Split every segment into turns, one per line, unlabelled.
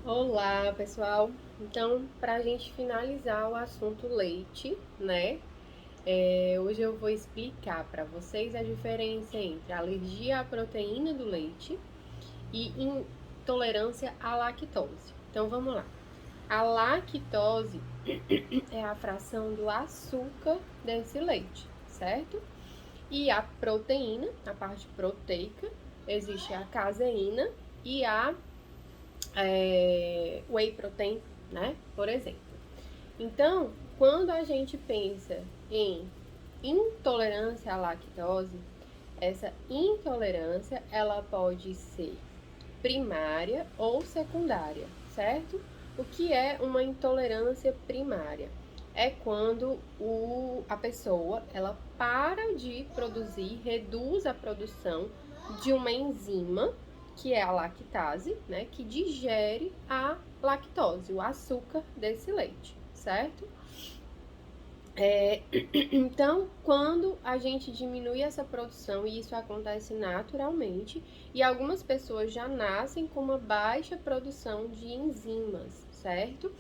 Olá, pessoal. Então, para a gente finalizar o assunto leite, né? Hoje eu vou explicar para vocês a diferença entre alergia à proteína do leite e intolerância à lactose. Então, vamos lá. A lactose é a fração do açúcar desse leite, certo? E a proteína, a parte proteica, existe a caseína e a whey protein, né? Por exemplo. Então, quando a gente pensa em intolerância à lactose, essa intolerância ela pode ser primária ou secundária, certo? O que é uma intolerância primária? É quando a pessoa ela para de produzir, reduz a produção de uma enzima, que é a lactase, né, que digere a lactose, o açúcar desse leite, certo? Então, quando a gente diminui essa produção, e isso acontece naturalmente, e algumas pessoas já nascem com uma baixa produção de enzimas, certo?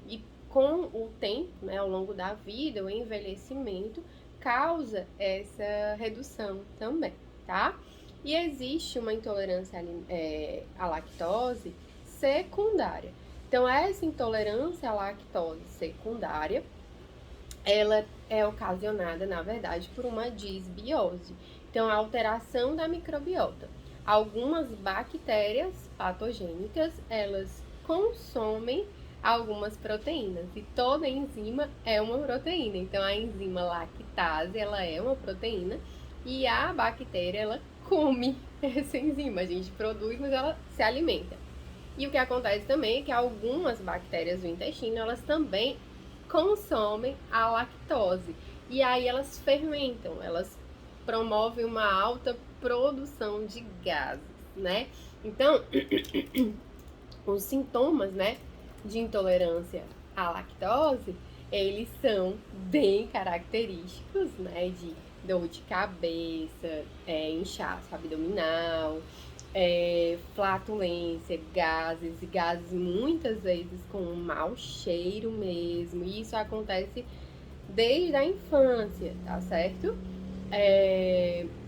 E com o tempo, né, ao longo da vida, o envelhecimento causa essa redução também, tá? E existe uma intolerância à lactose secundária. Então, essa intolerância à lactose secundária ela é ocasionada, na verdade, por uma disbiose. Então, a alteração da microbiota. Algumas bactérias patogênicas, elas consomem algumas proteínas e toda enzima é uma proteína. Então, a enzima lactase, ela é uma proteína e a bactéria, ela come essa enzima. A gente produz, mas ela se alimenta. E o que acontece também é que algumas bactérias do intestino, elas também consomem a lactose. E aí elas fermentam, elas promovem uma alta produção de gases, né? Então, os sintomas, né, de intolerância à lactose, eles são bem característicos, né, de dor de cabeça, inchaço abdominal, flatulência, gases, e gases muitas vezes com um mau cheiro mesmo. E isso acontece desde a infância, tá certo?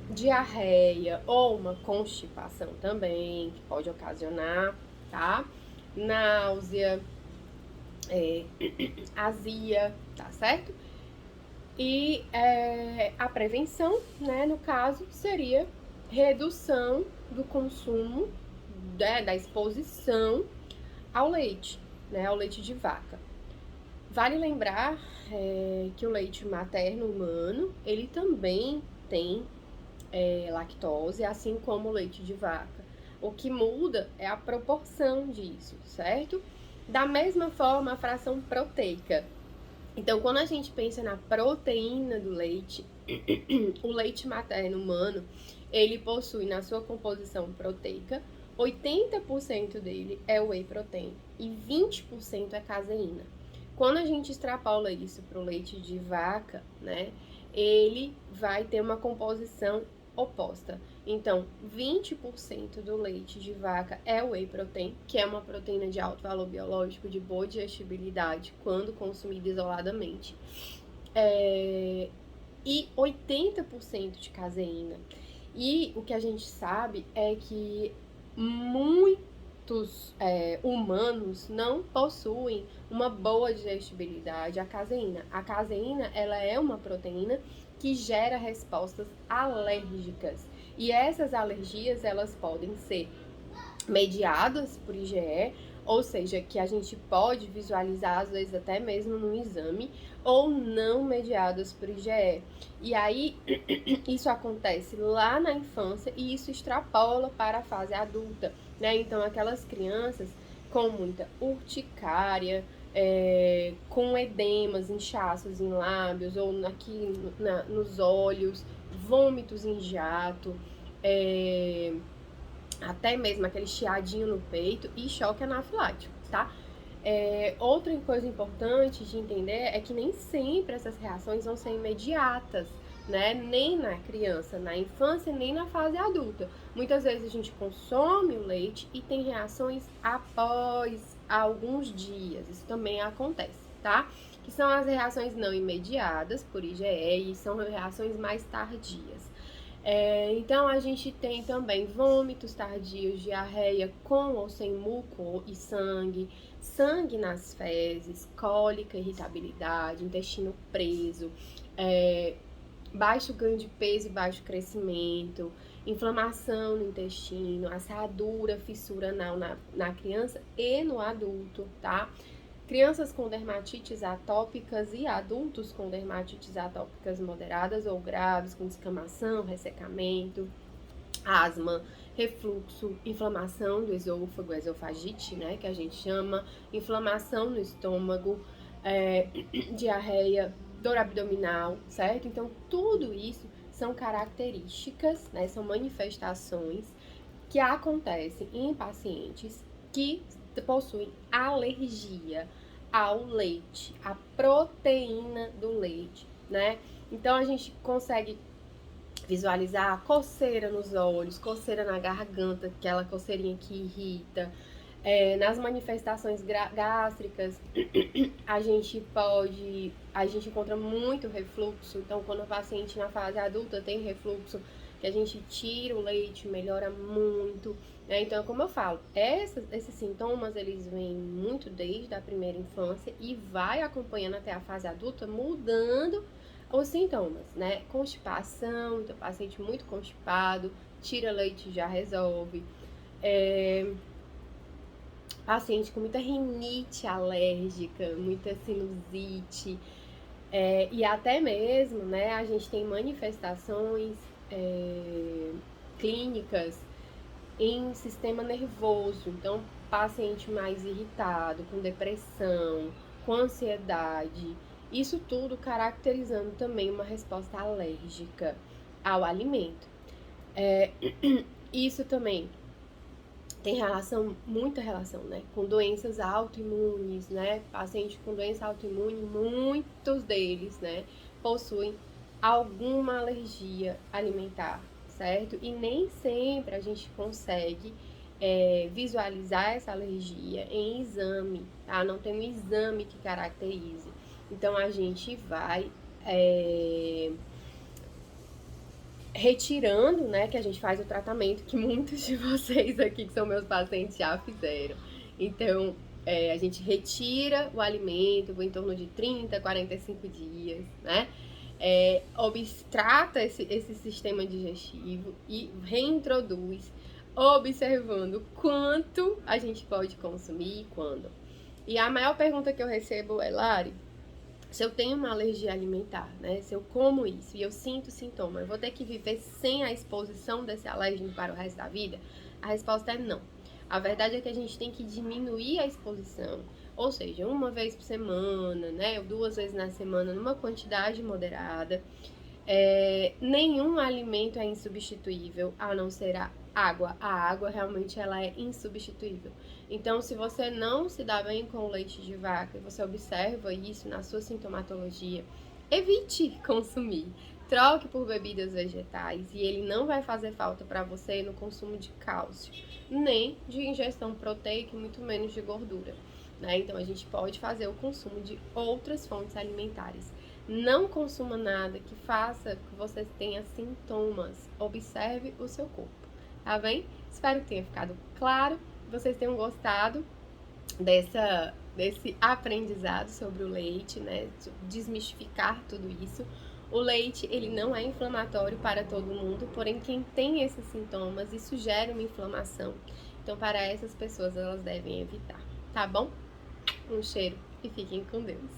Diarreia ou uma constipação também, que pode ocasionar, tá? Náusea, azia, tá certo? E a prevenção, né, no caso, seria redução do consumo, da exposição ao leite, né, ao leite de vaca. Vale lembrar que o leite materno humano, ele também tem lactose, assim como o leite de vaca. O que muda é a proporção disso, certo? Da mesma forma, a fração proteica. Então, quando a gente pensa na proteína do leite, o leite materno humano, ele possui na sua composição proteica, 80% dele é whey protein e 20% é caseína. Quando a gente extrapola isso para o leite de vaca, né, ele vai ter uma composição oposta. Então, 20% do leite de vaca é whey protein, que é uma proteína de alto valor biológico, de boa digestibilidade, quando consumida isoladamente. E 80% de caseína. E o que a gente sabe é que muitos humanos não possuem uma boa digestibilidade à caseína. A caseína, ela é uma proteína que gera respostas alérgicas. E essas alergias, elas podem ser mediadas por IgE, ou seja, que a gente pode visualizar às vezes até mesmo no exame, ou não mediadas por IgE. E aí isso acontece lá na infância e isso extrapola para a fase adulta, né? Então aquelas crianças com muita urticária, com edemas, inchaços em lábios ou aqui nos olhos, vômitos em jato, até mesmo aquele chiadinho no peito e choque anafilático, tá? Outra coisa importante de entender é que nem sempre essas reações vão ser imediatas, né? Nem na criança, na infância, nem na fase adulta. Muitas vezes a gente consome o leite e tem reações após alguns dias. Isso também acontece, tá? Que são as reações não imediatas, por IgE, e são reações mais tardias. Então, a gente tem também vômitos tardios, diarreia com ou sem muco e sangue, sangue nas fezes, cólica, irritabilidade, intestino preso, baixo ganho de peso e baixo crescimento, inflamação no intestino, assadura, fissura anal na criança e no adulto, tá? Crianças com dermatites atópicas e adultos com dermatites atópicas moderadas ou graves, com descamação, ressecamento, asma, refluxo, inflamação do esôfago, esofagite, né, que a gente chama, inflamação no estômago, diarreia, dor abdominal, certo? Então, tudo isso são características, né, são manifestações que acontecem em pacientes que possuem alergia ao leite, à proteína do leite, né? Então, a gente consegue visualizar coceira nos olhos, coceira na garganta, aquela coceirinha que irrita. Nas manifestações gástricas, a gente encontra muito refluxo. Então, quando o paciente na fase adulta tem refluxo, que a gente tira o leite, melhora muito. Então, como eu falo, esses sintomas, eles vêm muito desde a primeira infância e vai acompanhando até a fase adulta, mudando os sintomas, né? Constipação, então, paciente muito constipado, tira leite já resolve. Paciente com muita rinite alérgica, muita sinusite, e até mesmo, né, a gente tem manifestações clínicas em sistema nervoso. Então, paciente mais irritado, com depressão, com ansiedade, isso tudo caracterizando também uma resposta alérgica ao alimento. Isso também tem muita relação, né, com doenças autoimunes, né? Paciente com doença autoimune, muitos deles, né, possuem alguma alergia alimentar, certo? E nem sempre a gente consegue visualizar essa alergia em exame, tá? Não tem um exame que caracterize. Então, a gente vai retirando, né, que a gente faz o tratamento que muitos de vocês aqui, que são meus pacientes, já fizeram. Então, a gente retira o alimento em torno de 30, 45 dias, né? Trata esse sistema digestivo e reintroduz, observando quanto a gente pode consumir e quando. E a maior pergunta que eu recebo é, Lari, se eu tenho uma alergia alimentar, né? Se eu como isso e eu sinto sintoma, eu vou ter que viver sem a exposição desse alérgeno para o resto da vida? A resposta é não. A verdade é que a gente tem que diminuir a exposição, ou seja, uma vez por semana, né? Ou 2 vezes na semana, numa quantidade moderada. Nenhum alimento é insubstituível, a não ser a água. A água realmente ela é insubstituível. Então, se você não se dá bem com o leite de vaca e você observa isso na sua sintomatologia, evite consumir. Troque por bebidas vegetais e ele não vai fazer falta para você no consumo de cálcio, nem de ingestão proteica e muito menos de gordura, né? Então, a gente pode fazer o consumo de outras fontes alimentares. Não consuma nada que faça que você tenha sintomas. Observe o seu corpo, tá bem? Espero que tenha ficado claro, que vocês tenham gostado desse aprendizado sobre o leite, né? Desmistificar tudo isso. O leite, ele não é inflamatório para todo mundo, porém quem tem esses sintomas, isso gera uma inflamação. Então, para essas pessoas, elas devem evitar, tá bom? Um cheiro e fiquem com Deus.